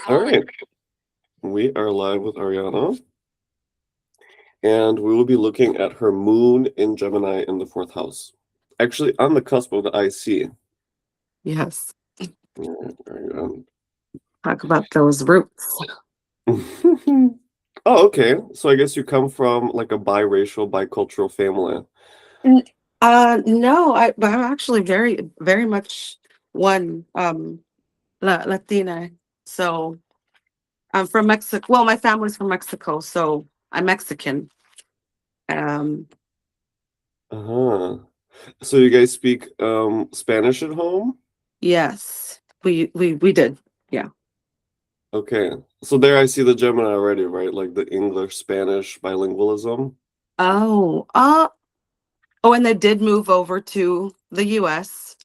All right, we are live with Ariana, and we will be looking at her moon in Gemini in the fourth house. Actually, on the cusp of the IC. Yes. All right, Ariana. Talk about those roots. Oh, okay. So I guess you come from like a biracial, bicultural family. N- no, but I'm actually very much one Latina. So I'm from Mexico. Well, my family's from Mexico, so I'm Mexican. Um, Uh-huh. So you guys speak Spanish at home? yes, we did. Yeah. Okay. So there I see the Gemini already, right? Like the English Spanish bilingualism. Oh, and they did move over to the U.S.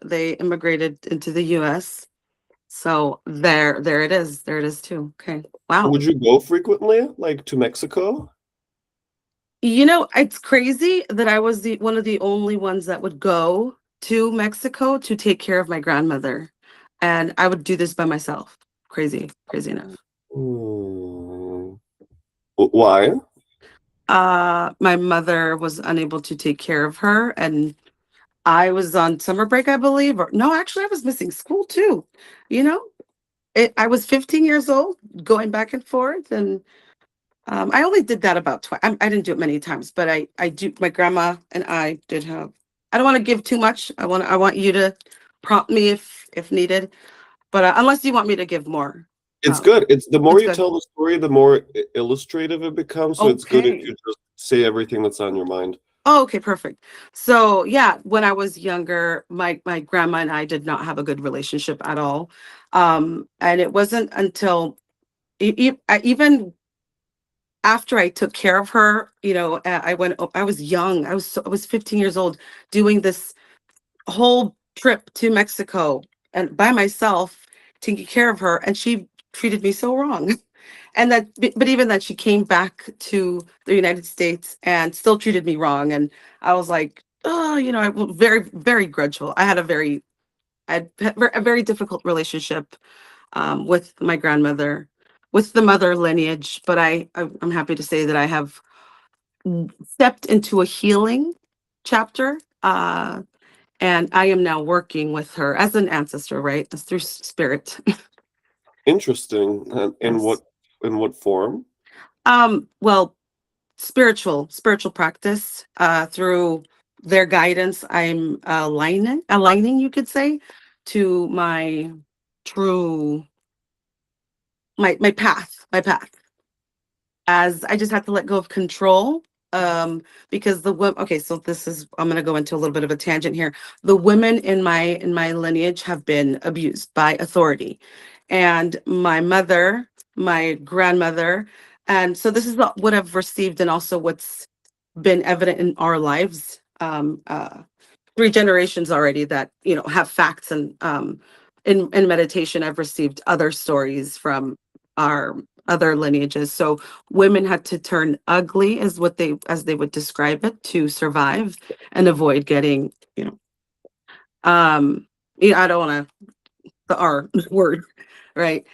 They immigrated into the U.S. So there it is. There it is too. Okay. Wow. Would you go frequently, like to Mexico? It's crazy that I was the one of the only ones that would go to Mexico to take care of my grandmother. And I would do this by myself. Crazy, crazy enough. Hmm. Why? My mother was unable to take care of her, and I was on summer break, I believe. Or no, actually, I was missing school too. You know, I was 15 years old, going back and forth, and I only did that about twice. I didn't do it many times, but I do. My grandma and I did have. I don't want to give too much. I want you to prompt me if needed, but unless you want me to give more, It's um, good. It's the more it's you good. tell the story, the more illustrative it becomes. So it's good if Okay. you just say everything that's on your mind. Oh, okay, perfect. So yeah, when I was younger, my grandma and I did not have a good relationship at all, and it wasn't until even after I took care of her, I was young. I was 15 years old doing this whole trip to Mexico and by myself taking care of her, and she treated me so wrong. And but even that she came back to the United States and still treated me wrong. And I was like, oh, I was very, very grudgeful. I had a very difficult relationship with my grandmother, with the mother lineage. But I'm happy to say that I have stepped into a healing chapter. And I am now working with her as an ancestor, right? That's through spirit. Interesting. And Yes. in what form? Well, spiritual practice, through their guidance. I'm aligning, you could say, to my true my path, as I just have to let go of control. Because okay, so this is, I'm going to go into a little bit of a tangent here. The women in my lineage have been abused by authority, and my mother, my grandmother, and so this is what I've received, and also what's been evident in our lives. 3 generations already that have facts, and in meditation I've received other stories from our other lineages. So women had to turn ugly, is what they as they would describe it, to survive and avoid getting, um I don't want to, the R word, right?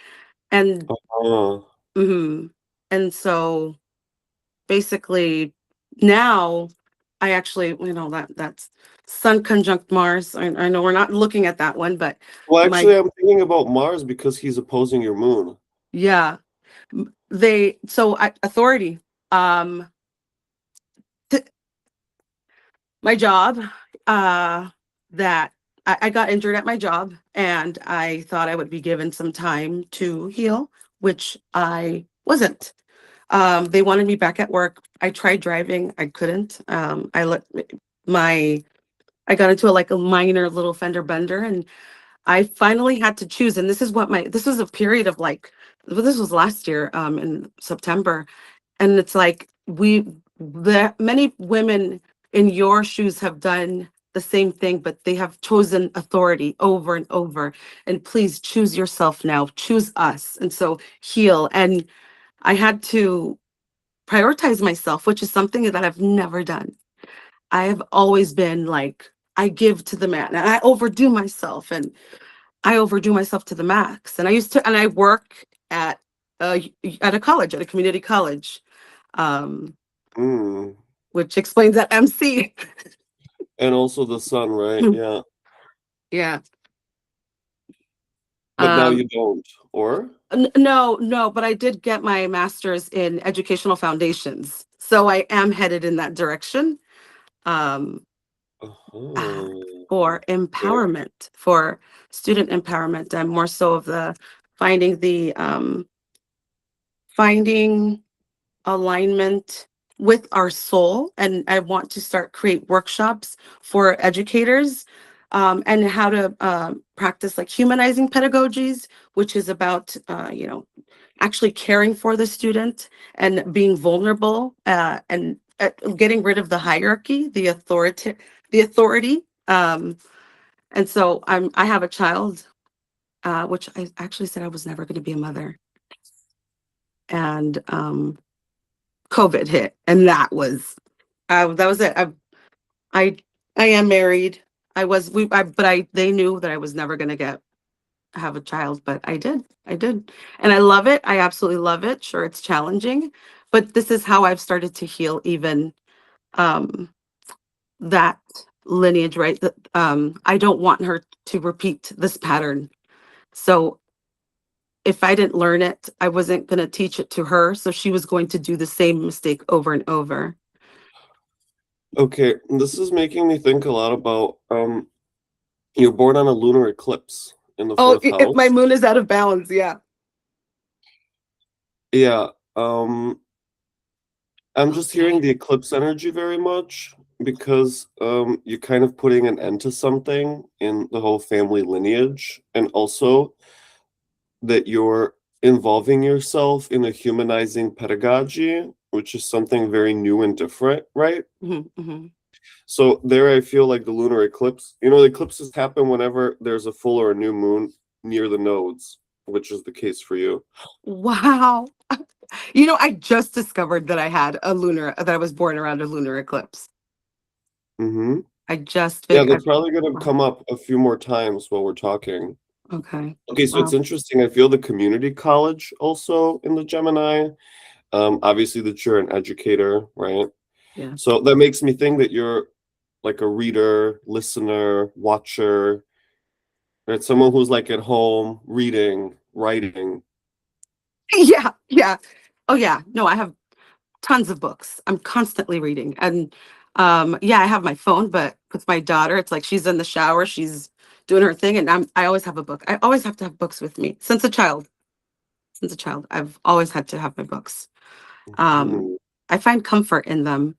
And Oh, mhm. And so basically now I actually, that's Sun conjunct Mars. I know we're not looking at that one, but well, my actually, I'm thinking about Mars because he's opposing your moon. yeah, authority. Um, t- my job, uh, that I got injured at my job, and I thought I would be given some time to heal, which I wasn't. They wanted me back at work. I tried driving, I couldn't. My I got into like a minor little fender bender, and I finally had to choose. And this was a period of like, well, this was last year, in September. And it's like, the many women in your shoes have done the same thing, but they have chosen authority over and over. And please choose yourself now, choose us. And so heal. And I had to prioritize myself, which is something that I've never done. I have always been like, I give to the man and I overdo myself. And I overdo myself to the max. And I work at a college, at a community college, um, Mm. which explains that MC. And also the sun, right? Yeah. Yeah. But now Um, you don't, or? no, no, but I did get my master's in educational foundations. So I am headed in that direction. Um, uh, Oh, for okay. empowerment, for student empowerment, and more so of the finding the finding alignment with our soul. And I want to start create workshops for educators, and how to practice like humanizing pedagogies, which is about actually caring for the student and being vulnerable, and getting rid of the hierarchy, the authority. And so I have a child, which I actually said I was never going to be a mother, and COVID hit, and that was it. I I am married. I was we I but I they knew that I was never going to have a child, but I did, and I love it. I absolutely love it. Sure, it's challenging, but this is how I've started to heal even um that lineage, right? That I don't want her to repeat this pattern. So if I didn't learn it, I wasn't going to teach it to her. So she was going to do the same mistake over and over. Okay, this is making me think a lot about you're born on a lunar eclipse in the Oh, fourth if my house. moon is out of balance, yeah. Yeah, I'm just hearing Okay. the eclipse energy very much because you're kind of putting an end to something in the whole family lineage, and also that you're involving yourself in a humanizing pedagogy, which is something very new and different, right? Mhm, mhm. So there I feel like the lunar eclipse, the eclipses happen whenever there's a full or a new moon near the nodes, which is the case for you. Wow. I just discovered that I was born around a lunar eclipse. Mm-hmm. I just Yeah, figured. that's probably going to come up a few more times while we're talking. Okay. Okay, so it's Wow. interesting. I feel the community college also in the Gemini. Obviously that you're an educator, right? Yeah. So that makes me think that you're like a reader, listener, watcher, right? Someone who's like at home reading, writing. Yeah. Yeah. Oh, yeah. No, I have tons of books. I'm constantly reading. And yeah, I have my phone, but with my daughter, it's like she's in the shower, she's doing her thing, and I always have a book. I always have to have books with me since a child. Since a child, I've always had to have my books. Um, Hmm. I find comfort in them,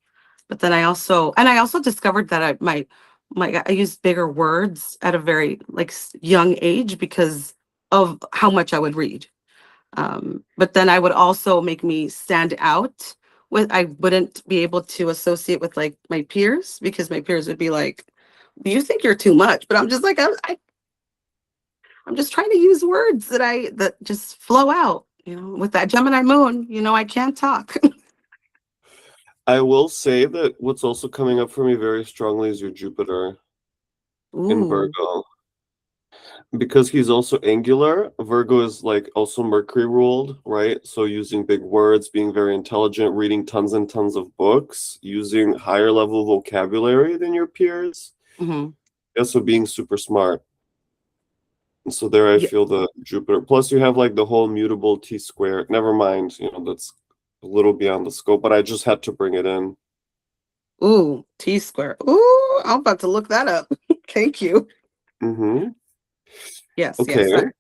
but then I also discovered that I used bigger words at a very like young age because of how much I would read. But then I would also make me stand out I wouldn't be able to associate with like my peers because my peers would be like, you think you're too much, but I'm just like, I'm just trying to use words that just flow out, with that Gemini moon, I can't talk. I will say that what's also coming up for me very strongly is your Jupiter in Ooh. Virgo. Because he's also angular, Virgo is like also Mercury ruled, right? So using big words, being very intelligent, reading tons and tons of books, using higher level vocabulary than your peers. Hmm. Yeah, so being super smart. And so there I Yeah. feel the Jupiter. Plus you have like the whole mutable T square. Never mind, that's a little beyond the scope, but I just had to bring it in. Ooh, T square. Ooh, I'm about to look that up. Thank you. Mm-hmm. Yes, yes. Okay.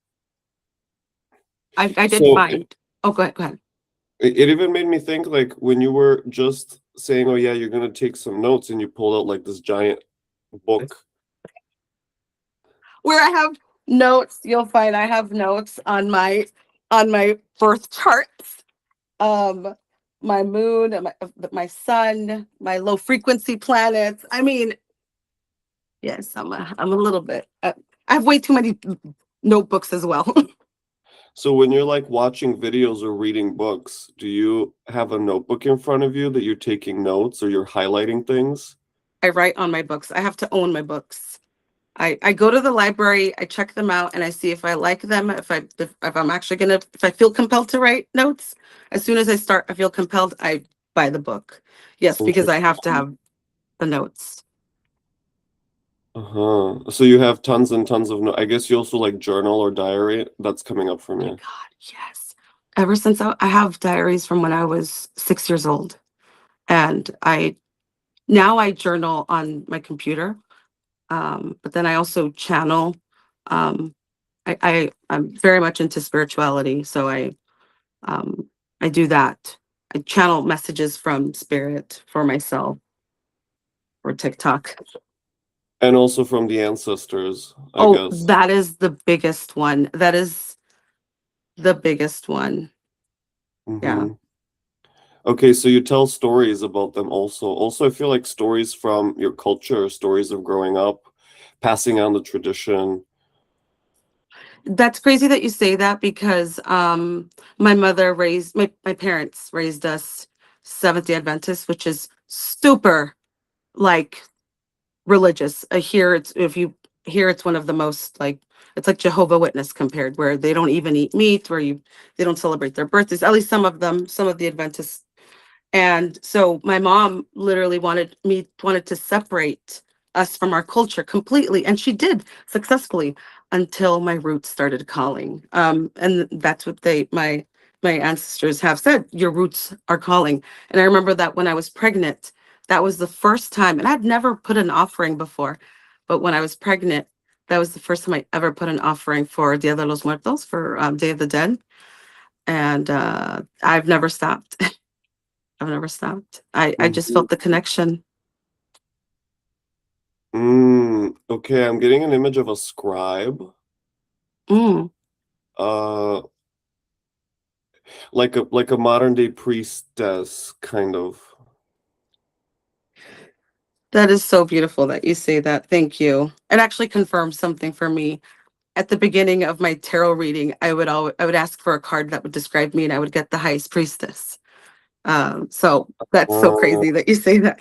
I did So find. Oh, go ahead, go ahead. it even made me think like when you were just saying, oh yeah, you're gonna take some notes and you pulled out like this giant book. Where I have notes, you'll find I have notes on my birth charts. Um, my moon, and my sun, my low frequency planets. I mean, yes, I'm a little bit. I have way too many notebooks as well. So when you're like watching videos or reading books, do you have a notebook in front of you that you're taking notes or you're highlighting things? I write on my books. I have to own my books. I go to the library, I check them out, and I see if I like them, if I'm actually gonna, if I feel compelled to write notes. As soon as I feel compelled, I buy the book. Yes, because I have to Interesting. have the notes. Uh-huh. So you have tons and tons of no I guess you also like journal or diary. That's coming up for Oh my me. God, yes. Ever since I have diaries from when I was 6 years old, and I now I journal on my computer, but then I also channel. Um, I'm very much into spirituality, so um, I do that. I channel messages from spirit for myself or TikTok. And also from the ancestors, I Oh, guess. that is the biggest one. That is the biggest one. Yeah. Mm-hmm. Okay, so you tell stories about them also. Also, I feel like stories from your culture, stories of growing up, passing on the tradition. That's crazy that you say that because my mother raised my parents raised us Seventh-day Adventists, which is super like religious. Here it's if you here it's one of the most like it's like Jehovah Witness compared where they don't even eat meat, where you they don't celebrate their birthdays. At least some of them, some of the Adventists. And so my mom literally wanted to separate us from our culture completely, and she did successfully until my roots started calling. And that's what my ancestors have said. Your roots are calling. And I remember that when I was pregnant, that was the first time, and I'd never put an offering before, but when I was pregnant, that was the first time I ever put an offering for Dia de los Muertos, for Day of the Dead, and I've never stopped. I've never stopped. I just Mm-hmm. felt the connection. Okay, I'm getting an image of a scribe. Mm, Uh, like a modern day priestess, kind of. that is so beautiful that you say that. Thank you. It actually confirms something for me. At the beginning of my tarot reading, I would ask for a card that would describe me, and I would get the highest priestess. So that's so Uh, crazy that you say that.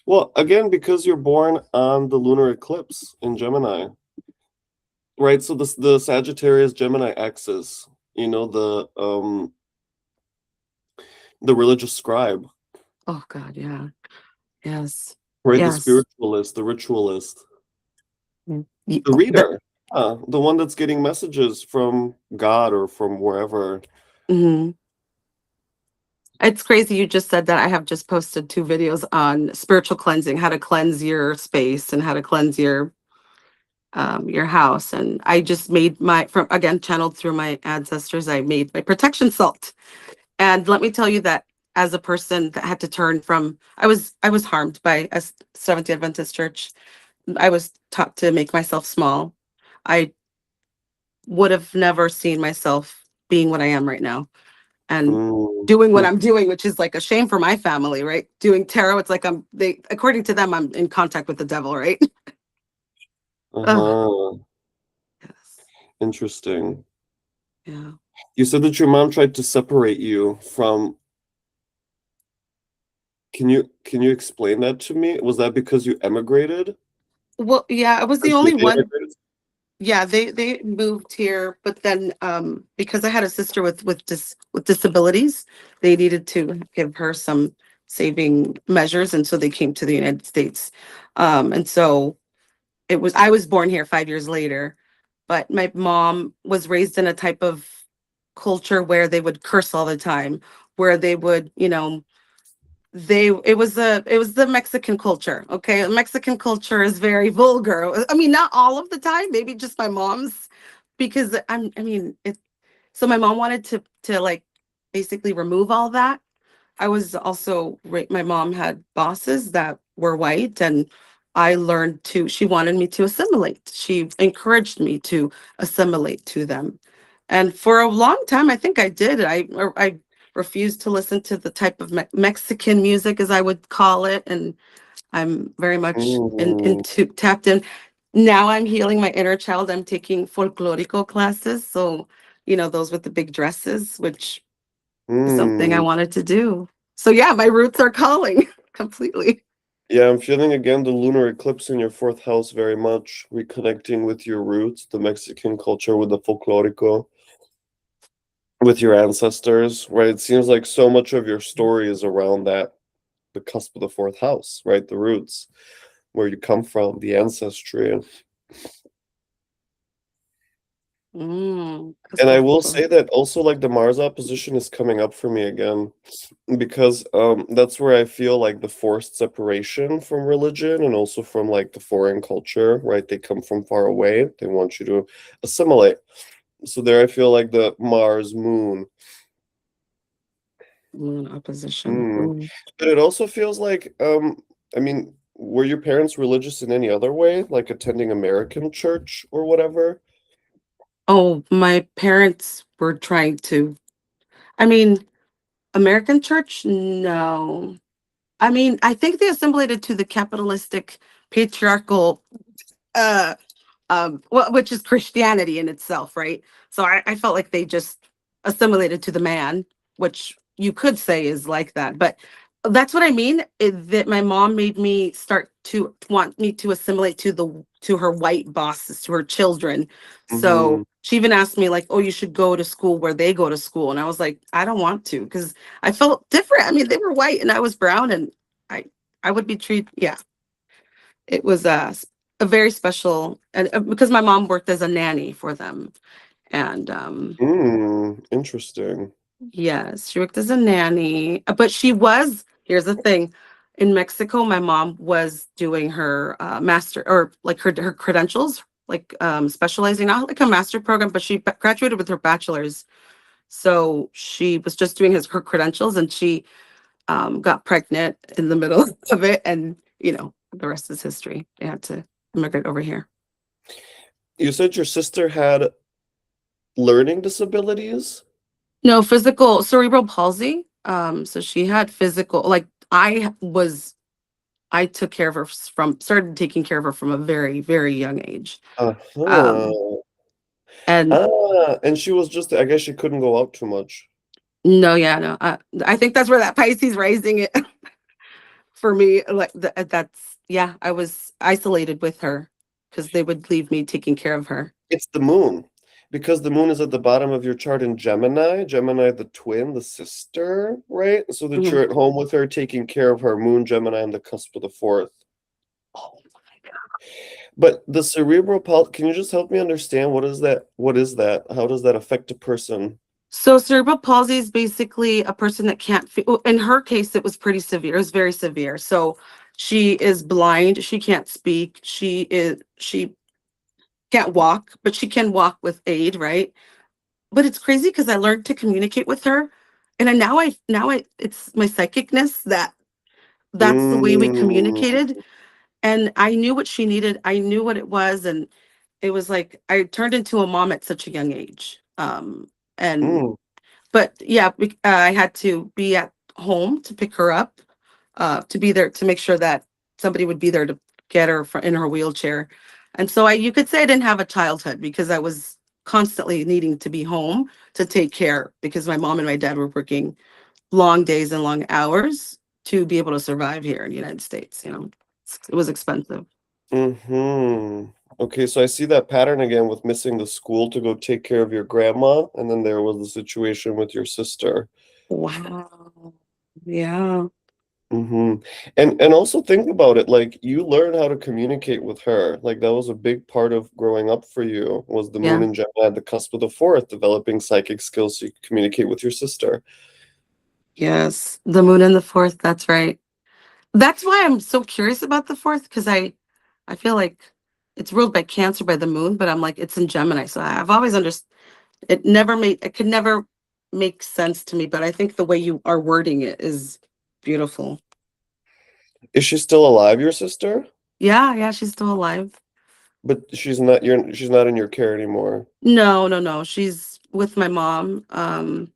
well, again, because you're born on the lunar eclipse in Gemini, right? So the Sagittarius Gemini axis, the religious scribe, Oh God, yeah, yes, right? The yes. spiritualist, the ritualist, Mm. the That, reader, the one that's getting messages from God or from wherever. mhm. It's crazy you just said that. I have just posted 2 videos on spiritual cleansing, how to cleanse your space and how to cleanse your house. And I just made my from again channeled through my ancestors. I made my protection salt. And let me tell you that as a person that had to turn from, I was harmed by a Seventh Day Adventist church. I was taught to make myself small. I would have never seen myself being what I am right now and Mm. doing what I'm doing, which is like a shame for my family, right? Doing tarot, it's like they according to them, I'm in contact with the devil, right? Oh, Uh-huh. yes. Interesting. Yeah. You said that your mom tried to separate you from. Can you explain that to me? Was that because you emigrated? Well, yeah, I was Or the they only one. immigrated? Yeah, they moved here, but then because I had a sister with disabilities, they needed to give her some saving measures, and so they came to the United States. And so I was born here 5 years later, but my mom was raised in a type of culture where they would curse all the time, where they would, it was the Mexican culture. Okay. Mexican culture is very vulgar. I mean, not all of the time, maybe just my mom's, because I mean it so my mom wanted to like basically remove all that. I was also my mom had bosses that were white, and she wanted me to assimilate. She encouraged me to assimilate to them. And for a long time, I think I did. I refused to listen to the type of Mexican music, as I would call it. And I'm very much Mm, into tapped in. Now I'm healing my inner child. I'm taking folklorico classes. So, those with the big dresses, which is something I mm. wanted to do. So yeah, my roots are calling completely. Yeah, I'm feeling again the lunar eclipse in your fourth house very much, reconnecting with your roots, the Mexican culture with the folklorico, with your ancestors, right? It seems like so much of your story is around that, the cusp of the fourth house, right? The roots, where you come from, the ancestry. And Cusp I of will Fun. say that also like the Mars opposition is coming up for me again because that's where I feel like the forced separation from religion and also from like the foreign culture, right? They come from far away. They want you to assimilate. So there I feel like the Mars moon. Moon opposition. Mm. Ooh. But it also feels like I mean, were your parents religious in any other way, like attending American church or whatever? Oh, my parents were trying to. I mean, American church? No. I mean, I think they assimilated to the capitalistic patriarchal uh well, which is Christianity in itself, right? So I felt like they just assimilated to the man, which you could say is like that. But that's what I mean, that my mom made me start to want me to assimilate to her white bosses, to her children. Mm-hmm. So she even asked me like, "Oh, you should go to school where they go to school." And I was like, "I don't want to," because I felt different. I mean, they were white and I was brown, and I I would be treated, yeah, it was a very special, and because my mom worked as a nanny for them, and Interesting. yes, she worked as a nanny, but she was, here's the thing, in Mexico my mom was doing her master, or like her credentials, like specializing, not like a master program, but she graduated with her bachelor's. So she was just doing her credentials, and she got pregnant in the middle of it, and the rest is history. They had to immigrate over here. You said your sister had learning disabilities? No, physical cerebral palsy. So she had physical, like I took care of her started taking care of her from a very, very young age. Um, Uh-huh. and And she was just, I guess she couldn't go out too much. no, yeah, no, I think that's where that Pisces raising it for me. Like that's, yeah, I was isolated with her because they would leave me taking care of her. It's the moon. Because the moon is at the bottom of your chart in Gemini, Gemini the twin, the sister, right? So that Mhm. you're at home with her, taking care of her, moon, Gemini, on the cusp of the fourth. Oh my God. But the cerebral palsy, can you just help me understand what is that? What is that? How does that affect a person? So cerebral palsy is basically a person that can't feel. In her case, it was pretty severe. It was very severe. So she is blind. She can't speak. She can't walk, but she can walk with aid, right? But it's crazy because I learned to communicate with her, and now I it's my psychicness that's the way we Mm, communicated, and I knew what she needed. I knew what it was, and it was like I turned into a mom at such a young age. And mm, But yeah, I had to be at home to pick her up, to be there to make sure that somebody would be there to get her in her wheelchair. And so you could say I didn't have a childhood because I was constantly needing to be home to take care because my mom and my dad were working long days and long hours to be able to survive here in the United States. It was expensive. hmm. Okay, so I see that pattern again with missing the school to go take care of your grandma, and then there was the situation with your sister. Wow. Yeah. Hmm. And also think about it, like you learn how to communicate with her. Like that was a big part of growing up for you, was the moon Yeah. in Gemini at the cusp of the fourth, developing psychic skills so you could communicate with your sister. Yes. The moon and the fourth. That's right. That's why I'm so curious about the fourth, because I feel like it's ruled by Cancer by the moon, but I'm like it's in Gemini, so I've always understood. It could never make sense to me, but I think the way you are wording it is beautiful. Is she still alive, your sister? Yeah, yeah, she's still alive. But she's not in your care anymore. No, no, no, she's with my mom. And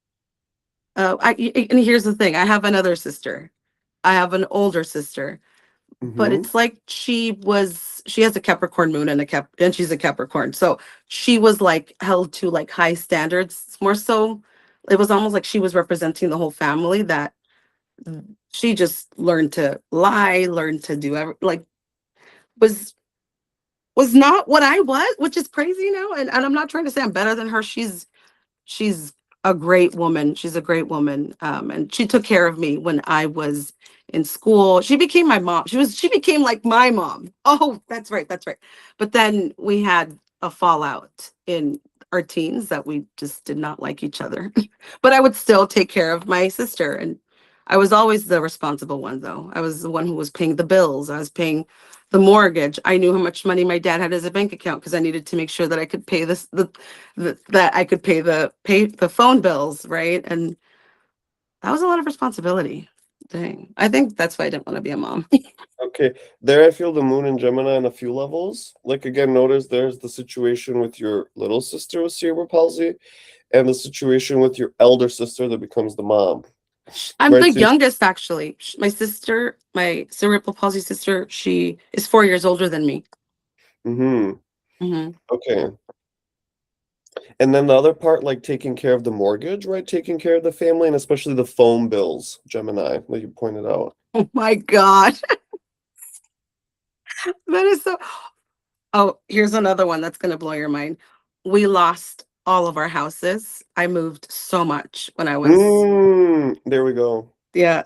here's the thing: I have another sister. I have an older sister, but Hmm. it's like she has a Capricorn moon and she's a Capricorn. So she was like held to like high standards more so. It was almost like she was representing the whole family, that she just learned to lie, learned to do like was was not what I was, which is crazy, and I'm not trying to say I'm better than her. She's a great woman. She's a great woman. And she took care of me when I was in school. She became my mom. She became like my mom. Oh, that's right. That's right. But then we had a fallout in our teens that we just did not like each other. But I would still take care of my sister. And I was always the responsible one, though. I was the one who was paying the bills. I was paying the mortgage. I knew how much money my dad had as a bank account because I needed to make sure that I could pay that I could pay the phone bills, right? And that was a lot of responsibility. Dang. I think that's why I didn't want to be a mom. Okay, there I feel the moon in Gemini on a few levels. Like again, notice there's the situation with your little sister with cerebral palsy, and the situation with your elder sister that becomes the mom, I'm right? the So, youngest, actually. My sister, my cerebral palsy sister, she is 4 years older than me. mm-hmm. Hmm. Okay, and then the other part, like taking care of the mortgage, right? Taking care of the family, and especially the phone bills, Gemini, that you pointed out. Oh my God. That is so. Oh, here's another one that's going to blow your mind. We lost all of our houses. I moved so much when I was, There we go. yeah.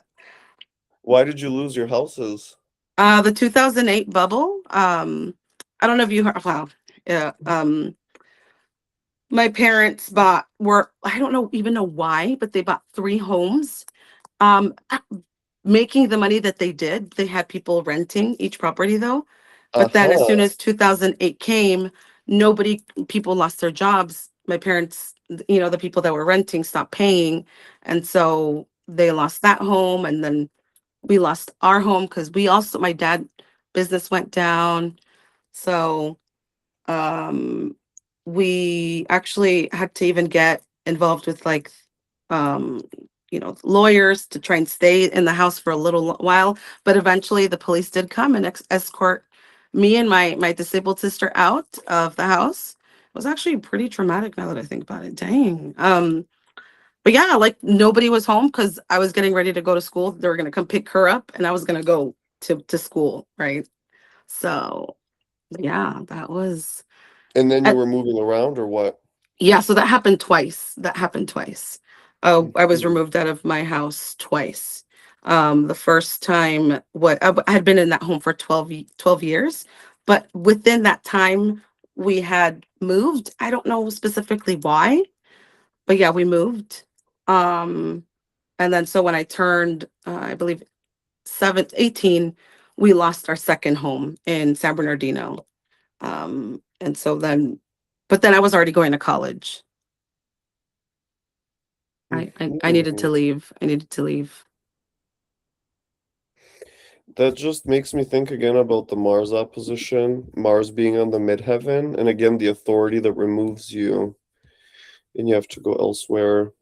Why did you lose your houses? The 2008 bubble. I don't know if you heard, wow. Yeah. My parents were, I don't know, even know why, but they bought three homes. Making the money that they did, they had people renting each property though. But then as Uh-huh. soon as 2008 came, nobody, people lost their jobs. My parents, the people that were renting stopped paying. And so they lost that home. And then we lost our home because my dad business went down. So um we actually had to even get involved with like um lawyers to try and stay in the house for a little while, but eventually the police did come and escort me and my disabled sister out of the house. It was actually pretty traumatic now that I think about it. Dang. But yeah, like nobody was home because I was getting ready to go to school. They were gonna come pick her up and I was gonna go to school, right? So yeah, that was. And then you were moving around or what? Yeah, so that happened twice. That happened twice. I was Mhm. removed out of my house twice. The first time, I had been in that home for 12 years, but within that time, we had moved. I don't know specifically why, but yeah, we moved. Um, and then so when I turned, I believe 18, we lost our second home in San Bernardino. And so then, but then I was already going to college. I needed to Mhm. leave. I needed to leave. That just makes me think again about the Mars opposition, Mars being on the midheaven, and again the authority that removes you and you have to go elsewhere.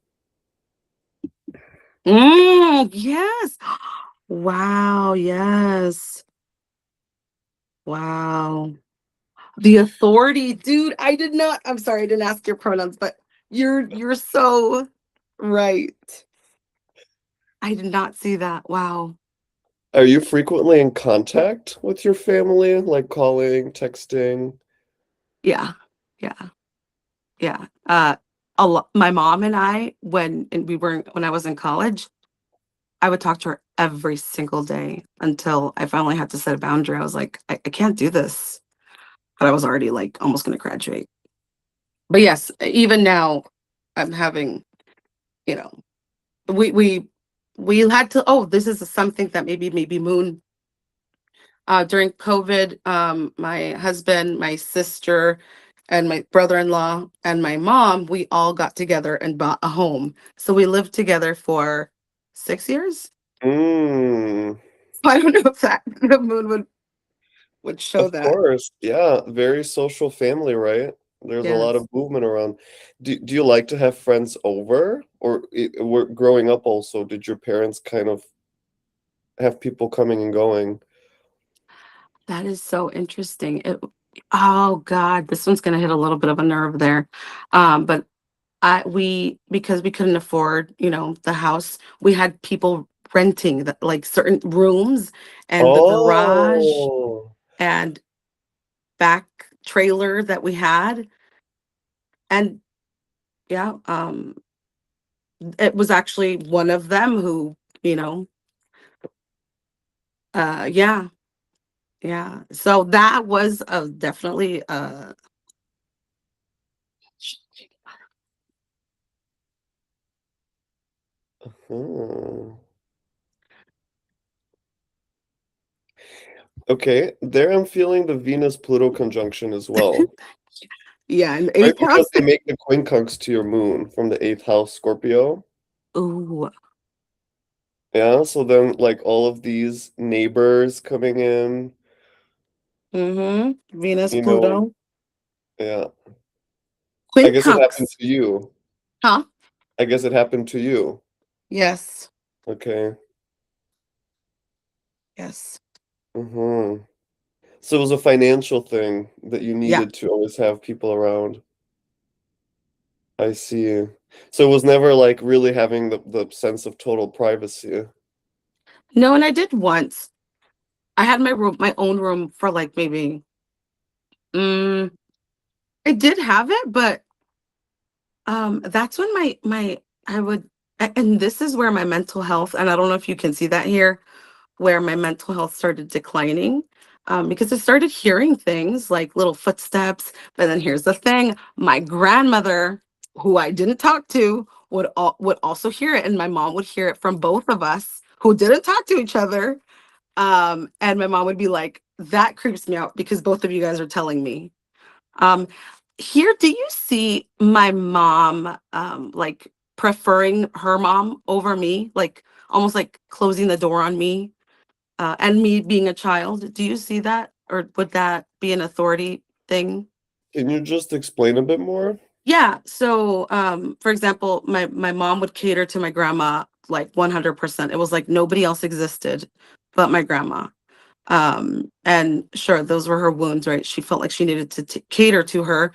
Yes. Wow, yes. Wow. The authority, dude. I'm sorry, I didn't ask your pronouns, but you're so right. I did not see that. Wow. Are you frequently in contact with your family, like calling, texting? Yeah. Yeah. Yeah. A lot, my mom and I, when I was in college, I would talk to her every single day until I finally had to set a boundary. I was like, I can't do this. But I was already like almost going to graduate. But yes, even now, I'm having, you know, we we we had to. Oh, this is something that maybe Moon. During COVID, my husband, my sister, and my brother-in-law and my mom, we all got together and bought a home. So we lived together for 6 years. Mm, I don't know if that the moon would show of that. course. Yeah, very social family, right? There's a lot Yes. of movement around. Do you like to have friends over, or were growing up also, did your parents kind of have people coming and going? That is so interesting. Oh God, this one's gonna hit a little bit of a nerve there. But because we couldn't afford, the house, we had people renting the, like certain rooms and the garage Oh. and back trailer that we had. And yeah, it was actually one of them who, you know, yeah, yeah. So that was definitely Hmm. Okay, there I'm feeling the Venus-Pluto conjunction as well, yeah, and right? eighth Because house. they make the quincunx to your moon from the eighth house Scorpio. Ooh, Yeah, so then like all of these neighbors coming in, Venus, you know, Pluto, yeah. I guess it happened quincunx, to you. huh? I guess it happened to you. Yes, Okay. yes, Mm-hmm. So it was a financial thing that you yeah. needed to always have people around. I see. So it was never like really having the sense of total privacy. No, and I did once. I had my room, my own room for like maybe. Mm, I did have it, but that's when my I would, and this is where my mental health, and I don't know if you can see that here, where my mental health started declining. Because I started hearing things like little footsteps. But then here's the thing: my grandmother, who I didn't talk to, would also hear it, and my mom would hear it from both of us who didn't talk to each other. And my mom would be like, "That creeps me out because both of you guys are telling me." Um, Here, do you see my mom like preferring her mom over me, like almost like closing the door on me, and me being a child? Do you see that, or would that be an authority thing? Can you just explain a bit more? Yeah. So, for example, my mom would cater to my grandma like 100%. It was like nobody else existed but my grandma. And sure, those were her wounds, right? She felt like she needed to cater to her,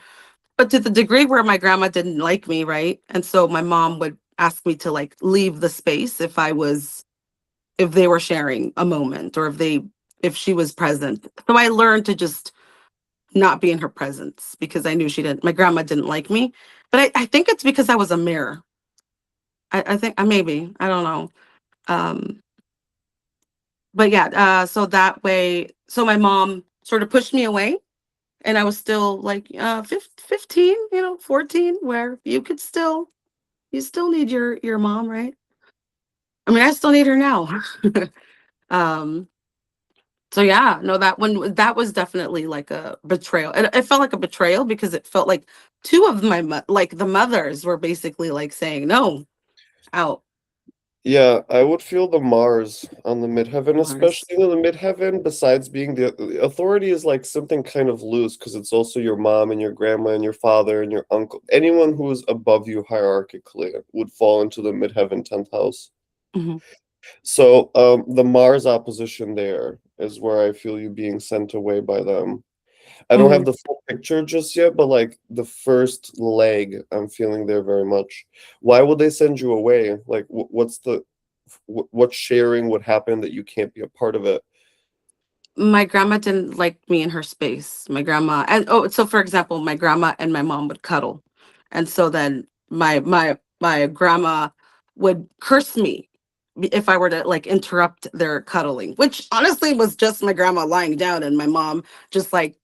but to the degree where my grandma didn't like me, right? And so my mom would ask me to like leave the space if they were sharing a moment, or if she was present. So I learned to just not be in her presence because I knew my grandma didn't like me. But I think it's because I was a mirror. I think maybe, I don't know. Um, but yeah, so that way, so my mom sort of pushed me away, and I was still like 15, 14, where you still need your mom, right? I mean, I still need her now. um, so yeah, no, that was definitely like a betrayal. It felt like a betrayal because it felt like two of like the mothers were basically like saying no, out. Yeah, I would feel the Mars on the midheaven, Mars. especially in the midheaven, besides being the authority is like something kind of loose because it's also your mom and your grandma and your father and your uncle. Anyone who is above you hierarchically would fall into the midheaven 10th house. Mhm. So the Mars opposition there is where I feel you being sent away by them. I don't have Mhm. the full picture just yet, but like the first leg, I'm feeling there very much. Why would they send you away? Like, what's what sharing would happen that you can't be a part of it? My grandma didn't like me in her space. My grandma, and oh, so for example, my grandma and my mom would cuddle, and so then my grandma would curse me if I were to like interrupt their cuddling, which honestly was just my grandma lying down and my mom just like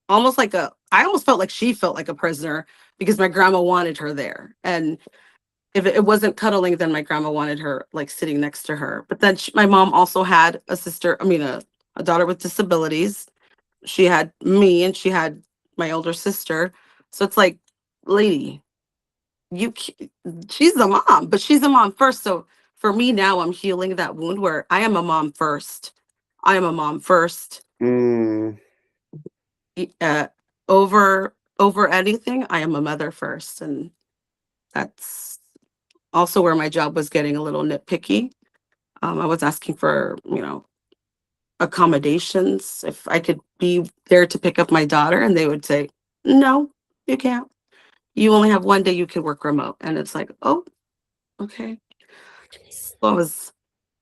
almost like I almost felt like she felt like a prisoner because my grandma wanted her there. And if it wasn't cuddling, then my grandma wanted her like sitting next to her. But then my mom also had a sister, I mean, a daughter with disabilities. She had me and she had my older sister. So it's like, lady, you, she's the mom, but she's the mom first. So for me now, I'm healing that wound where I am a mom first. I am a mom first. Mm, Uh, over anything, I am a mother first. And that's also where my job was getting a little nitpicky. I was asking for, accommodations if I could be there to pick up my daughter, and they would say, "No, you can't. You only have one day you can work remote." And it's like, "Oh, okay." So I was.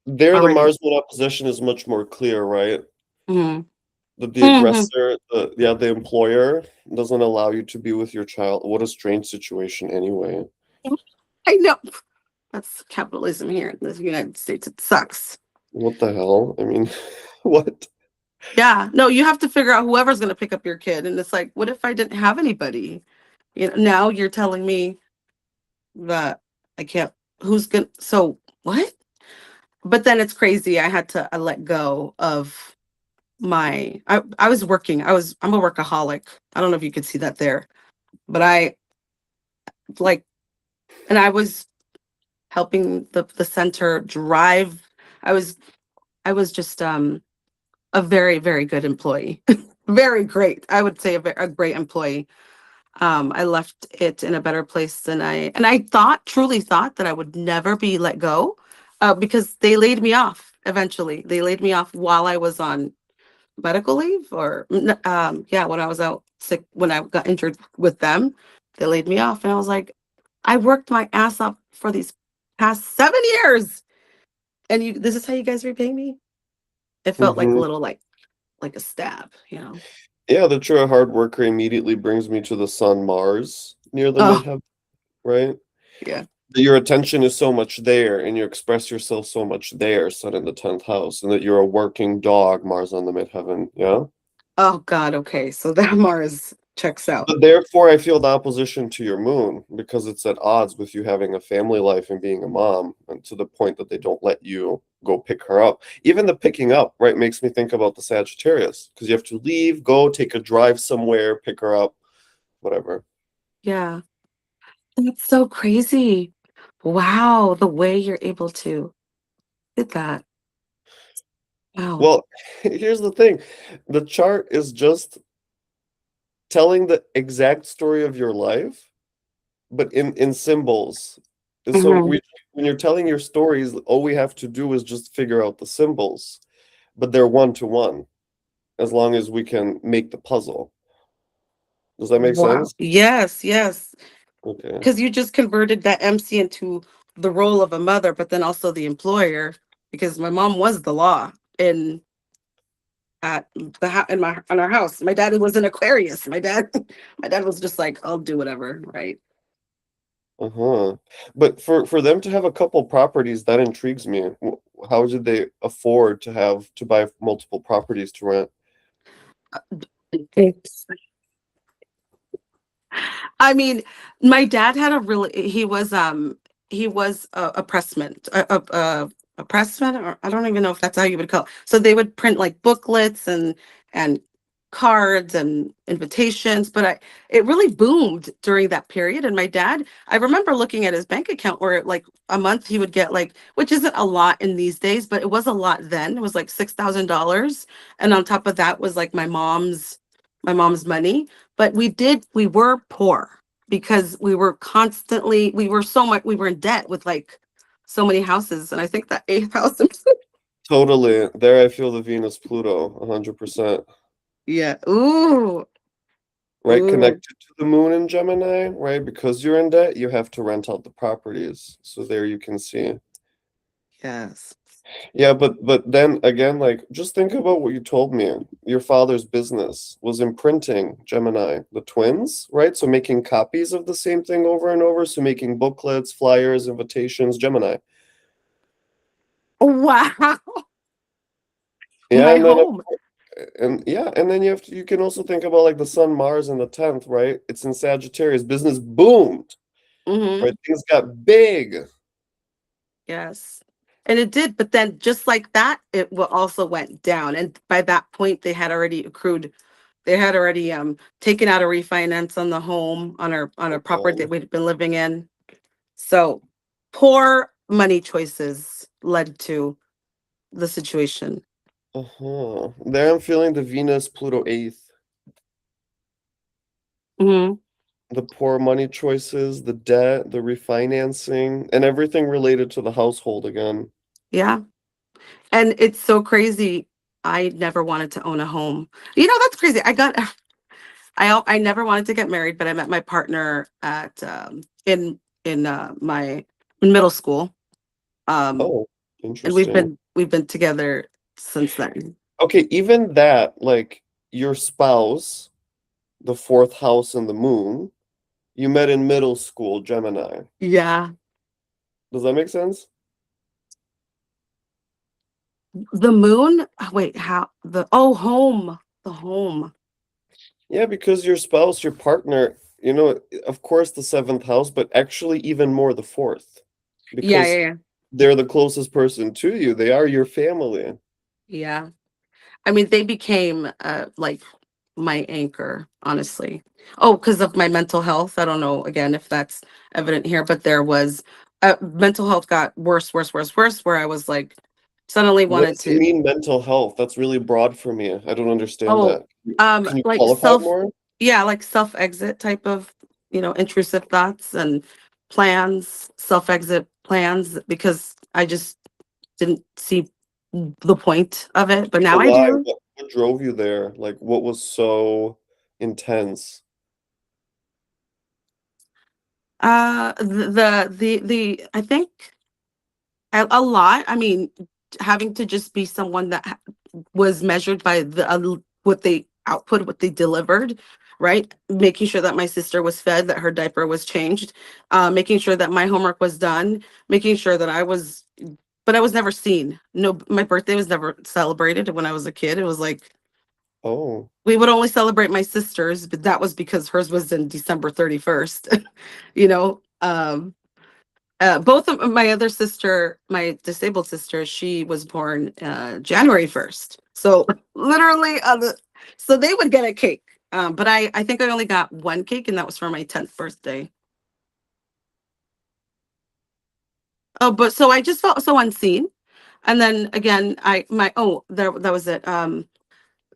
There, the already. Mars moon opposition is much more clear, right? Hmm. The Hmm. aggressor, the employer doesn't allow you to be with your child. What a strange situation, anyway. I know. That's capitalism here in the United States. It sucks. What the hell? I mean, what? Yeah. No, you have to figure out whoever's going to pick up your kid. And it's like, what if I didn't have anybody? You know, now you're telling me that I can't, who's going to, so what? But then it's crazy. I let go of I was working. I'm a workaholic. I don't know if you could see that there, but I like, and I was helping the center drive. I was, I was just, a very, very good employee. Very great. I would say a great employee. I left it in a better place than I thought, truly thought that I would never be let go, because they laid me off eventually. They laid me off while I was on medical leave yeah, when I was out sick, when I got injured with them, they laid me off. And I was like, I worked my ass off for these past 7 years. And this is how you guys repay me? It felt like a Hmm. little like a stab, you know? Yeah, that you're a hard worker immediately brings me to the sun Mars near the Oh, midheaven, right? yeah. That your attention is so much there and you express yourself so much there, sun in the 10th house, and that you're a working dog, Mars on the midheaven, yeah? Oh God, okay. So that Mars checks out. But therefore, I feel the opposition to your moon because it's at odds with you having a family life and being a mom, and to the point that they don't let you go pick her up. Even the picking up, right, makes me think about the Sagittarius because you have to leave, go, take a drive somewhere, pick her up, whatever. Yeah. That's so crazy. Wow, the way you're able to did that. Wow. Well, here's the thing, the chart is just telling the exact story of your life, but in symbols. And so Mhm. when you're telling your stories, all we have to do is just figure out the symbols, but they're one to one as long as we can make the puzzle. Does that make Wow. sense? Yes, yes. Okay. Because you just converted that MC into the role of a mother, but then also the employer, because my mom was the law in at in our house. My dad was an Aquarius. My dad was just like, I'll do whatever, right? Uh-huh. But for them to have a couple properties, that intrigues me. How did they afford to buy multiple properties to rent? It's I mean, my dad had a really he was a pressman, a pressman, or I don't even know if that's how you would call it. So they would print like booklets and cards and invitations, but it really boomed during that period. And my dad, I remember looking at his bank account where like a month he would get like, which isn't a lot in these days, but it was a lot then. It was like $6,000. And on top of that was like my mom's money, but we were poor because we were in debt with like so many houses. And I think that eighth house. Totally. There I feel the Venus Pluto, 100%. Yeah. Ooh. Right? Ooh. Connected to the moon in Gemini, right? Because you're in debt, you have to rent out the properties. So there you can see. Yes. Yeah, but then again, like just think about what you told me. Your father's business was imprinting Gemini, the twins, right? So making copies of the same thing over and over. So making booklets, flyers, invitations, Gemini. Wow. Yeah, My and then home. and then you can also think about like the Sun, Mars, and the 10th, right? It's in Sagittarius. Business boomed, Hmm. right? Things got big. Yes. And it did, but then just like that, also went down. And by that point, they had already taken out a refinance on the home on a property that Oh, we'd been living in. So poor money choices led to the situation. uh-huh. There I'm feeling the Venus Pluto eighth. Hmm. The poor money choices, the debt, the refinancing, and everything related to the household again. Yeah. And it's so crazy. I never wanted to own a home. You know, that's crazy. I never wanted to get married, but I met my partner at in my in middle school. Um Oh. And Interesting. we've been together since then. Okay, even that, like your spouse, the fourth house and the moon, you met in middle school, Gemini. Yeah. Does that make sense? The moon, wait, how the oh home, the home. Yeah, because your spouse, your partner, of course the seventh house, but actually even more the fourth, Yeah, yeah, because yeah. they're the closest person to you. They are your family. Yeah. I mean, they became like my anchor, honestly. Oh, because of my mental health. I don't know again if that's evident here, but there was mental health got worse, worse, worse, worse, where I was like suddenly What wanted does it to, mean, mental health? That's really broad for me. I don't understand oh, that. Can you like qualify it more? yeah, like self exit type of, intrusive thoughts and plans, self exit plans, because I just didn't see the point of it, but So now I why? do. What drove you there? Like, what was so intense? The I think a lot. I mean, having to just be someone that was measured by what they output, what they delivered, right? Making sure that my sister was fed, that her diaper was changed, making sure that my homework was done, making sure that but I was never seen. No, my birthday was never celebrated when I was a kid. It was like Oh, we would only celebrate my sister's, but that was because hers was in December 31st, you know. Both of my other sister, my disabled sister, she was born January 1st. So literally so they would get a cake. But I think I only got one cake and that was for my 10th birthday. Oh, but so I just felt so unseen. And then again, that was it.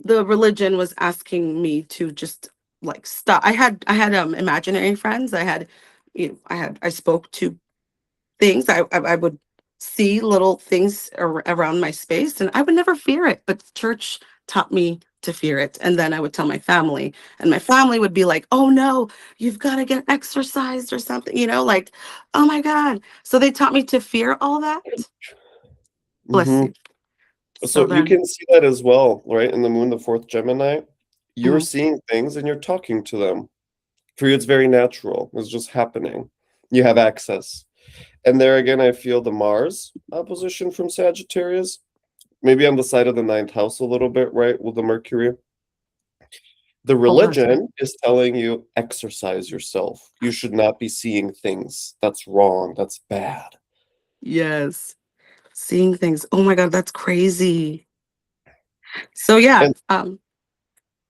The religion was asking me to just like stop. I had imaginary friends. I spoke to things. I would see little things around my space, and I would never fear it. But church taught me to fear it, and then I would tell my family, and my family would be like, "Oh no, you've got to get exercised or something," like, "Oh my God!" So they taught me to fear all that. Bless mm-hmm. you. So So you then, can see that as well, right? In the moon, the fourth Gemini, you're mhm, seeing things and you're talking to them. For you, it's very natural. It's just happening. You have access. And there again, I feel the Mars opposition from Sagittarius, maybe on the side of the ninth house a little bit, right? With the Mercury. The oh, that's right. religion is telling you exercise yourself. You should not be seeing things. That's wrong. That's bad. Yes, seeing things. Oh my God, that's crazy. So yeah, And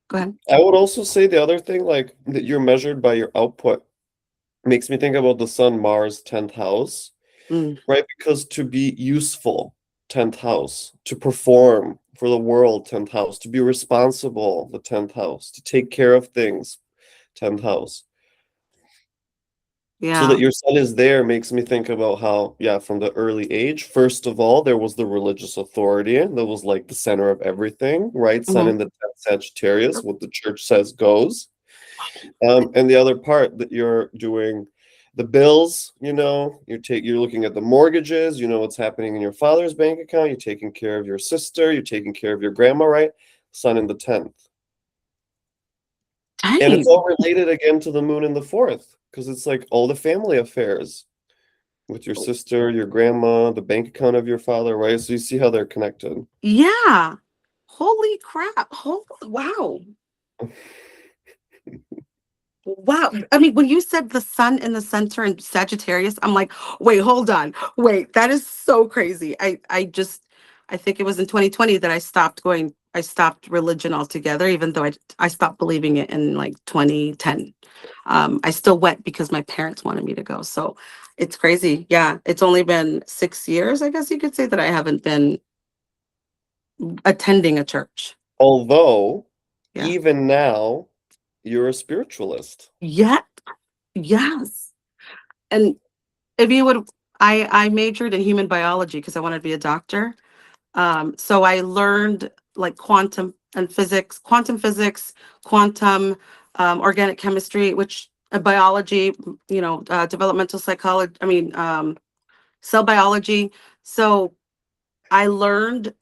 go ahead. I would also say the other thing, like that you're measured by your output, makes me think about the Sun, Mars, 10th house, Mm, right? Because to be useful, 10th house, to perform for the world, 10th house, to be responsible, the 10th house, to take care of things, 10th house. So that yeah. your son is there makes me think about how, yeah, from the early age, first of all, there was the religious authority that was like the center of everything, right? Sun Mhm. in the 10th Sagittarius, what the church says goes. And the other part that you're doing the bills, you're looking at the mortgages, you know what's happening in your father's bank account, you're taking care of your sister, you're taking care of your grandma, right? Sun in the 10th. And it's Dang. all related again to the moon in the fourth, because it's like all the family affairs with your sister, your grandma, the bank account of your father, right? So you see how they're connected. Yeah. Holy crap. Wow. Wow. I mean, when you said the sun in the center in Sagittarius, I'm like, wait, hold on. Wait, that is so crazy. I think it was in 2020 that I stopped religion altogether, even though I stopped believing it in like 2010. I still went because my parents wanted me to go. So it's crazy. Yeah. It's only been 6 years, I guess you could say, that I haven't been attending a church. Although, Yeah. even now, you're a spiritualist. Yeah. Yes. And if you would, I majored in human biology because I wanted to be a doctor. So I learned like quantum physics, quantum organic chemistry, which biology, developmental psychology. I mean, cell biology. So I learned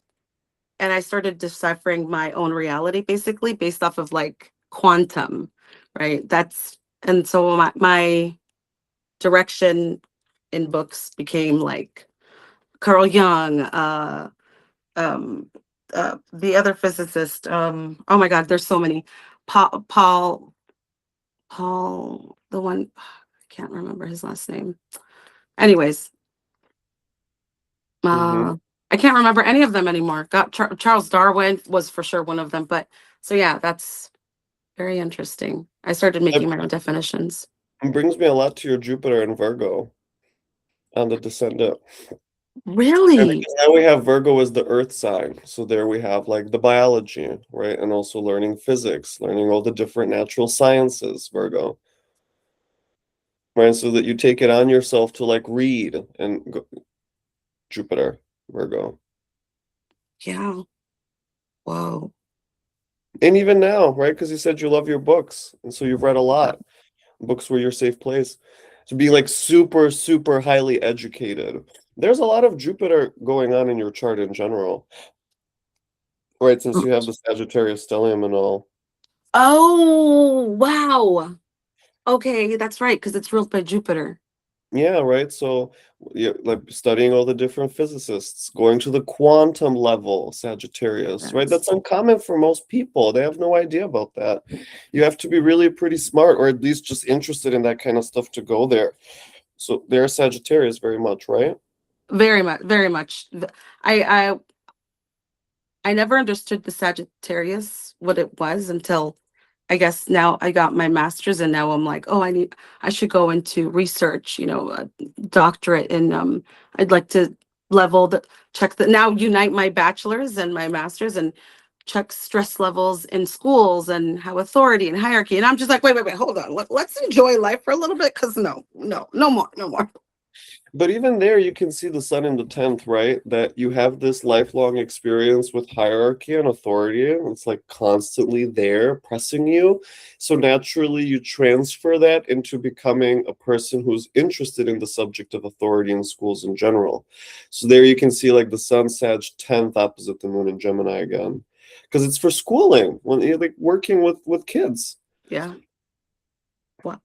and I started deciphering my own reality basically based off of like quantum, right? That's and so my direction in books became like Carl Jung, um, the other physicist. Oh my God, there's so many. Paul, the one I can't remember his last name. Anyways, Hmm. I can't remember any of them anymore. Got Charles Darwin was for sure one of them, but so yeah, that's very interesting. I started That making my own definitions. brings me a lot to your Jupiter and Virgo on the descendant. And Really? because now we have Virgo as the earth sign. So there we have like the biology, right? And also learning physics, learning all the different natural sciences, Virgo, right? So that you take it on yourself to like read and go, Jupiter, Virgo. Yeah. Whoa. And even now, right? Because you said you love your books. And so you've read a lot. Books were your safe place. To be like super, super highly educated. There's a lot of Jupiter going on in your chart in general, right? Since you have the Sagittarius stellium and all. Oh, wow. Okay, that's right, because it's ruled by Jupiter. Yeah, right. So, yeah, like studying all the different physicists, going to the quantum level, Sagittarius, right? Yes. That's uncommon for most people. They have no idea about that. You have to be really pretty smart, or at least just interested in that kind of stuff to go there. So they're Sagittarius very much, right? Very much, very much. I I never understood the Sagittarius, what it was until I guess now I got my master's and now I'm like, oh, I should go into research, a doctorate in I'd like to level the check the now unite my bachelor's and my master's and check stress levels in schools and how authority and hierarchy. And I'm just like, wait, hold on. Let's enjoy life for a little bit because no more, no more. But even there, you can see the sun in the 10th, right? That you have this lifelong experience with hierarchy and authority. And it's like constantly there pressing you. So naturally, you transfer that into becoming a person who's interested in the subject of authority in schools in general. So there you can see like the sun Sag 10th opposite the moon in Gemini again. Because it's for schooling, when you're like working with kids. Yeah. Wow.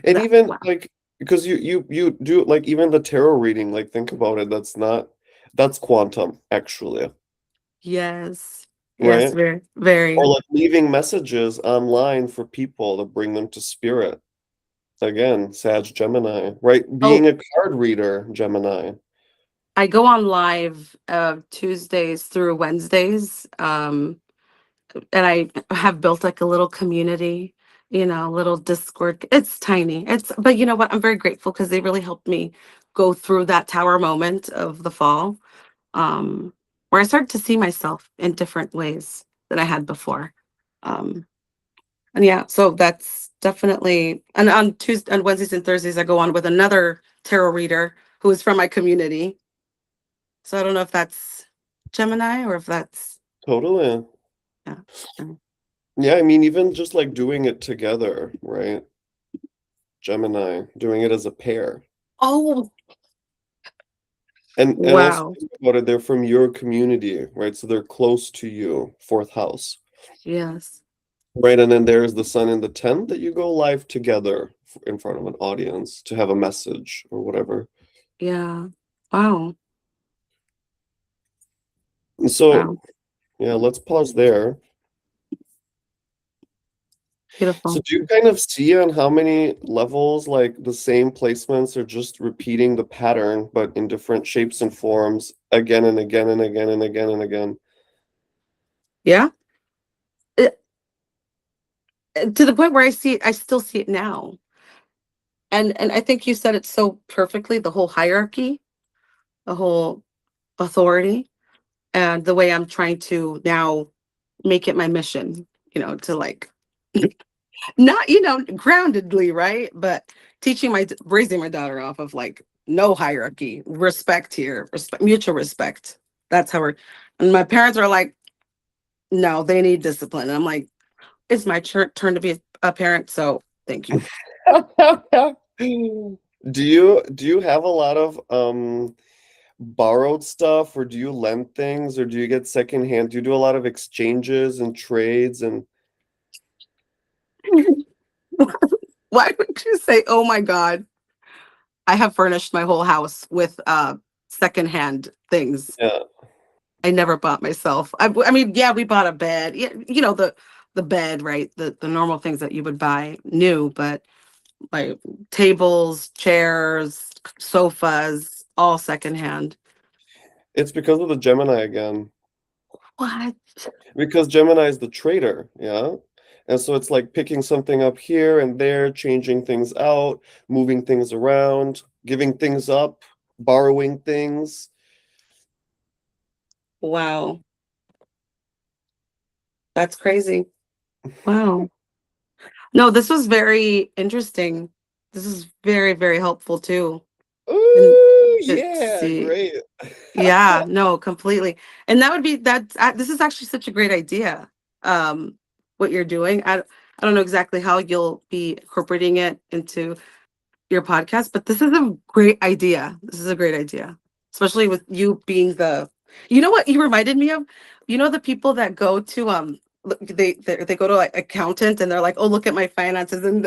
And That even wow. like because you do like even the tarot reading, like think about it, that's quantum actually, Yes. Yes, right? very, Or very. like leaving messages online for people to bring them to spirit. Again, Sag Gemini, right? Oh, Being a card reader, Gemini. I go on live Tuesdays through Wednesdays. And I have built like a little community, little Discord. It's tiny. But you know what? I'm very grateful because they really helped me go through that tower moment of the fall, where I started to see myself in different ways than I had before. Um, and yeah, so that's definitely, and on Wednesdays and Thursdays, I go on with another tarot reader who is from my community. So I don't know if that's Gemini or if that's, Totally. yeah. Mm. Yeah, I mean, even just like doing it together, right? Gemini, doing it as a pair. Oh, And also wow. think about it, they're from your community, right? So they're close to you, fourth house. Yes. Right, and then there's the sun in the 10th that you go live together in front of an audience to have a message or whatever. Yeah. Wow. And so, Wow. yeah, let's pause there. So, Beautiful. do you kind of see on how many levels, like the same placements are just repeating the pattern, but in different shapes and forms again and again and again and again and again? Yeah. To the point where I still see it now. And I think you said it so perfectly, the whole hierarchy, the whole authority, and the way I'm trying to now make it my mission, to like not, groundedly, right? But raising my daughter off of like no hierarchy, respect here, mutual respect. That's how we're, and my parents are like, no, they need discipline. And I'm like, it's my turn to be a parent, so thank you. Do you have a lot of borrowed stuff, or do you lend things, or do you get secondhand? Do you do a lot of exchanges and trades and Why would you say, oh my God? I have furnished my whole house with secondhand things. yeah. I never bought myself. I mean, yeah, we bought a bed. Yeah, the bed, right? The normal things that you would buy new, but like tables, chairs, sofas, all secondhand. It's because of the Gemini again. What? Because Gemini is the trader, yeah? And so it's like picking something up here and there, changing things out, moving things around, giving things up, borrowing things. Wow. That's crazy. Wow. No, this was very interesting. This is very, very helpful too. And Ooh, to yeah, see. great. Yeah, no, completely. And that would be this is actually such a great idea. What you're doing. I don't know exactly how you'll be incorporating it into your podcast, but this is a great idea. This is a great idea. Especially with you being you know what you reminded me of? You know the people that go to they go to like accountant and they're like, "Oh, look at my finances." And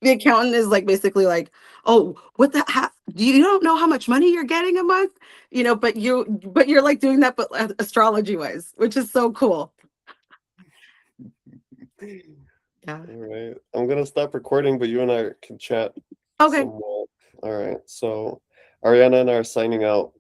the accountant is like basically like, "Oh, what the you don't know how much money you're getting a month?" But you're like doing that but astrology wise, which is so cool. Yeah. All right. I'm gonna stop recording, but you and I can chat some Okay. more. All right. So Ariana and I are signing out.